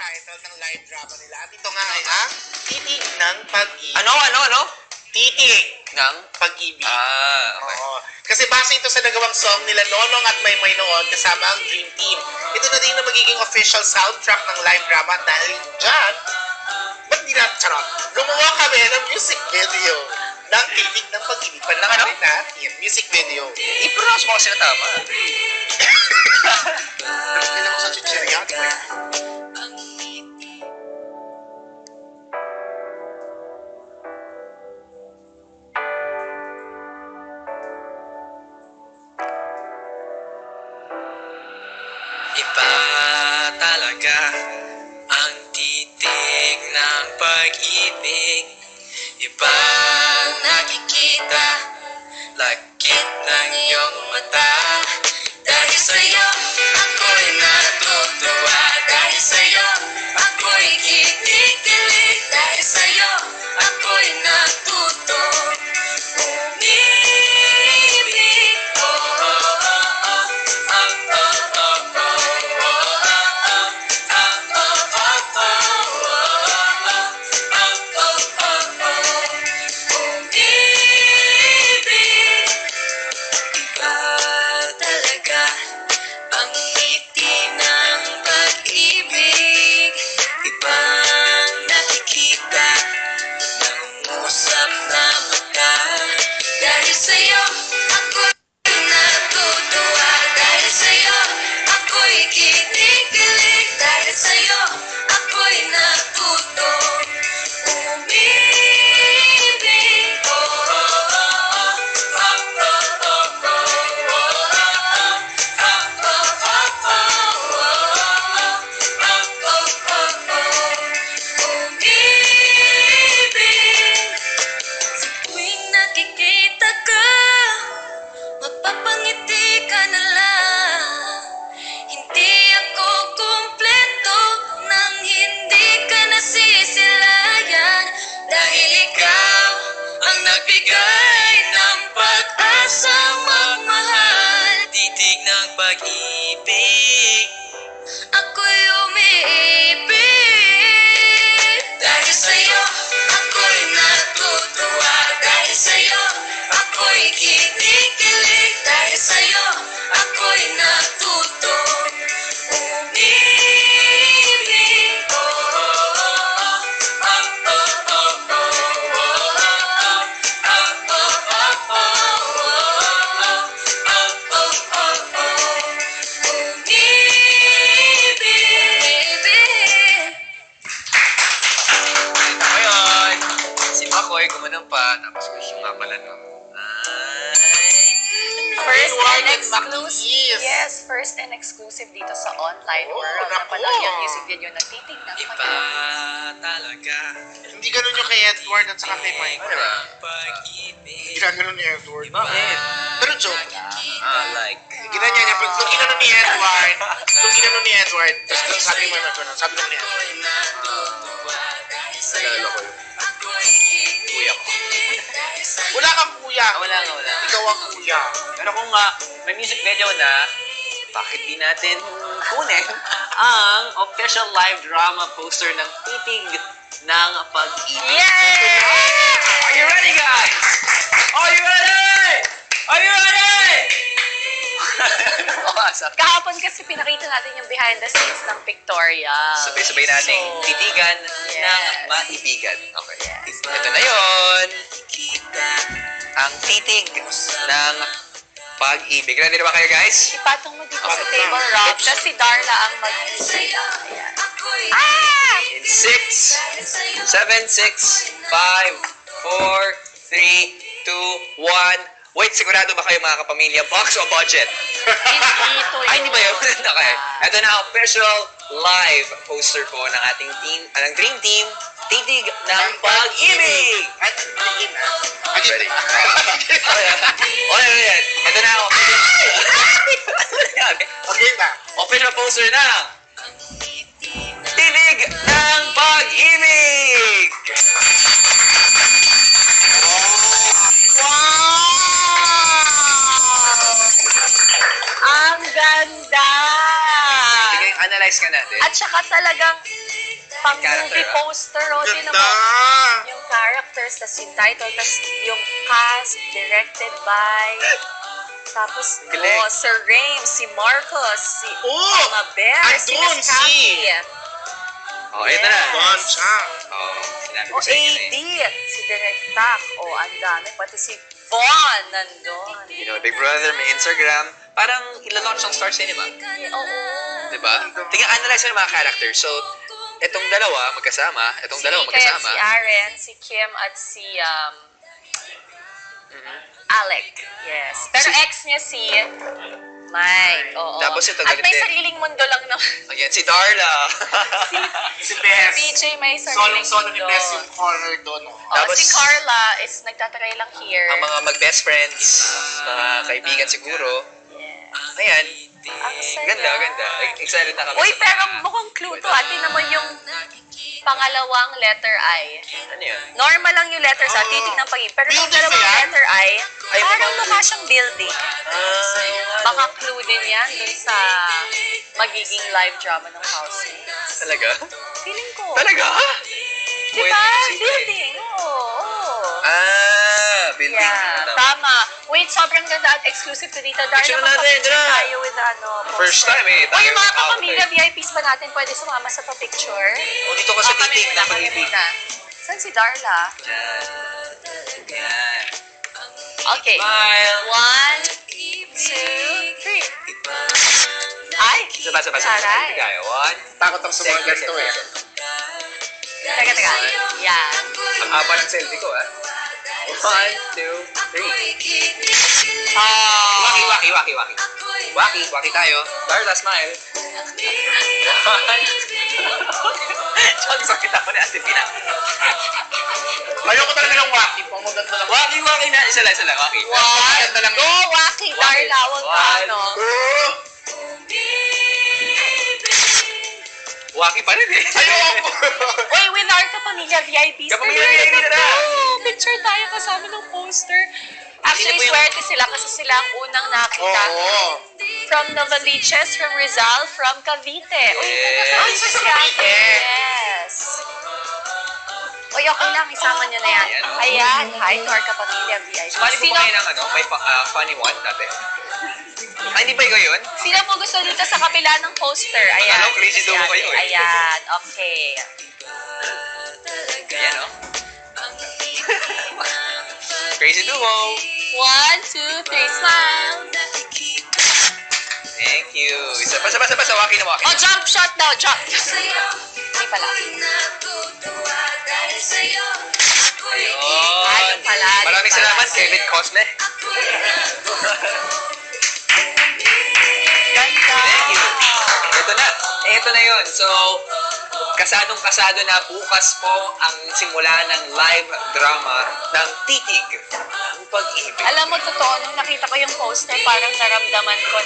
title ng live drama nila. At ito nga ay ang Titig ng Pag-ibig. Ano? Titig Ng? Pag-ibig. Okay. Oo. Kasi base ito sa nagawang song nila Nonong at Maymay noon kasama ang Dream Team. Ito na din ang magiging official soundtrack ng live drama dahil dyan, ba't di natin charot? Gumawa kami ng music video ng Titig ng Pag-ibig. Panoorin natin, music video. I-pronounce mo kasi na tama. Kailan ko sa chichirya, di ba yan? Iba talaga ang titig ng pag-ibig. Iba nakikita, lakit ng iyong mata. Dahil sa'yo, ako'y natutuwa. Dahil sa'yo, ako'y kinikilig. Dahil sa'yo, ako'y natuto umibig. Oh, oh, oh, oh. Dahil sa'yo, ako'y natutuwa. Dahil sa'yo, ako'y kinikilig. Dahil sa'yo, ako'y natuto umibig. Oh, oh, oh, oh. Oh, oh, oh, oh. Oh, oh, oh, oh. Oh, oh, oh, oh. Umibig. Tuwing nakikita ka, mapapangiti ka na lang. Hindi ako kumpleto nang hindi ka nasisilayan. Dahil ikaw ang nagbigay ng pag-asang magmahal. Titig ng pag-ibig, ako'y umiibig. Dahil sa'yo, ako'y natutuwa. Dahil sa'yo, ako'y kinikilig. Dahil sa'yo, ako'y natuto umibig. Oh, oh, oh, oh. Oh, oh, oh, oh. Oh, oh, oh, oh. Oh, oh, oh, oh. Umibig. Ngayon, si Makoy gumanong pa, tapos wish yung nga pala, no? First Why and did exclusive. Mackies? Yes, first and exclusive dito sa online Oh, world. naku. Napanood yung music video na Titig ng Iba Pag-ibig. talaga Hindi ganun yung kay Edward at saka kay Michael. pag-ibig. Ginaganon ni Edward. Bakit? Pero joke lang. Like, Ginanyan niya. Pag nung ginano ni Edward, tapos sabi mo na sabi ko ni Edward. nalala ko yun. Kuya ko. Wala kang kuya. Wala. Ikaw ang kuya. Pero kung may music video na, bakit di natin kunin ang official live drama poster ng Titig ng Pag-ibig? Yay! Are you ready, guys? Are you ready? Are you ready? Nakakasa. Kahapon kasi pinakita natin yung behind the scenes ng Pictorial. Sabay-sabay nating So, titigan yes. ng maibigan. Okay. Ito na yon. Ang titig ng pag-ibig. Ready na ba kayo, guys? ipatong mo dito sa table rock. Tapos si Darla ang mag-sila. Ayan. In 6, 7, 6, 5, 4, 3, 2, 1. Wait, sigurado ba kayo mga kapamilya? Box o budget? Hindi ito Ay, hindi ba yun? Okay. Ito na, official live poster po ng ating team, ng Dream Team, Titig ng Pag-ibig! At tingin na. Ready? Okay. Ito na, Okay na. official poster na Titig ng Pag-ibig! Ang ganda! Sige, analyze ka natin. At saka talagang pang Character, movie ah. poster, o, tinan Ganda! mo. Yung characters, tas yung title, tas yung cast, directed by, tapos, Galing. Sir Rames, si Marcos, si Oh! Mama Bear, si Andun Miss Cathy. Oh, ito na. Yes. Don siya. Oh, sinabi O ko sa inyo na AD, eh. si Direk Tak, o ang dami, pati si Von nandun. You know, Big Brother, may Instagram. Parang ila-launch ng Star Cinema. Oo. Diba? Tingnan, analyze mo yung mga characters. So, etong dalawa magkasama, etong Si dalawa Ika at magkasama. si Aaron, si Kim at si Mhm. Alec. Yes. Pero ex niya si Mike. Oo. Tapos ito, at galit may din. sariling mundo lang naman. Ayan, si Darla. Si Bess. PJ may sariling Solong-solo ni mundo. Bess yung corner doon. Oh. Oh, Tapos- si Carla is nagtatry lang here. Ang mga mag-best friends, mga kaibigan siguro. Yes. Ayan. Ang saya. Ganda, ganda. Excited na kami. Uy, sa pero mga- mukhang clue to. Tinan mo yung pangalawang letter I. Ano yun? Normal lang yung letters, Oo. titignan pag pero yung Building dalawang ba yan? letter I, Ay, parang mukhang- mukha siyang building. Ah, Baka clue din yan dun sa magiging live drama ng house. talaga? Feeling ko. Talaga? Di Pwede ba? kasi ito eh. Building. Oo. Building. Yeah, tama. Wait, sobrang ganda at exclusive to dito. Darla, Picture na natin, magpa-picture tara. tayo with poster. First time eh. Uy, Tayo yung mga out kapamilya, eh. VIPs ba natin pwede sumama sa pa-picture? O, dito ka sa Kami titig muna, ng kami pag-ibig. muna. Saan si Darla? Yan. Yan. Okay. Smile. 1, 2, 3. Ay! Sabay, sabay, sabay. Taray. Tayo. One. Takot ako sa mga ganito eh. Teka, teka. Yan. Ang haba ng selfie ko, ah. 1, 2, 3. Oh. Waki, waki, waki, waki. Waki, waki tayo. Darla, smile. One. Chong, sakit ako ni Ate Pina. Ayoko talaga ng waki. Pang maganda lang. Waki, waki na. Isa lang, waki. Maganda lang. Go, Waki, Darla. Huwag ka, One. ano. Oh! Waki pa rin eh. Ayoko! Uy, with our kapamilya VIPs. Kapamilya VIP na na. Picture tayo kasama ng poster. Actually, Sino po yung- swerte sila kasi sila ang unang nakita. Oo. From Novaliches, from Rizal, from Cavite. Uy, Yes. taga-Cavite si Ate. Yes. Uy, okay lang. Isama niyo na yan. Ayan, oh. Ayan. Hi to our kapamilya VIPs. Sumali po ba kayo ng ano? May funny one dati. Ay, hindi ba ikaw yun? Sino po gusto dito sa kapila ng poster? Ayan. Alam, crazy si duo Ate. kayo eh. Ayan. Okay. Ayan, oh. Crazy duo. 1, 2, 3, smile. Thank you. Isa pa, waki na waki. Oh, jump shot daw. Jump. Hindi pala. Ayun pala. Maraming Ayun pala. salamat, Kevin Cosme. Ganda. Thank you. Ito na. Ito na yun. So, kasadong-kasado na bukas po ang simula ng live drama ng Titig ng Pag-ibig. Alam mo, totoo, nung nakita ko yung poster, parang naramdaman ko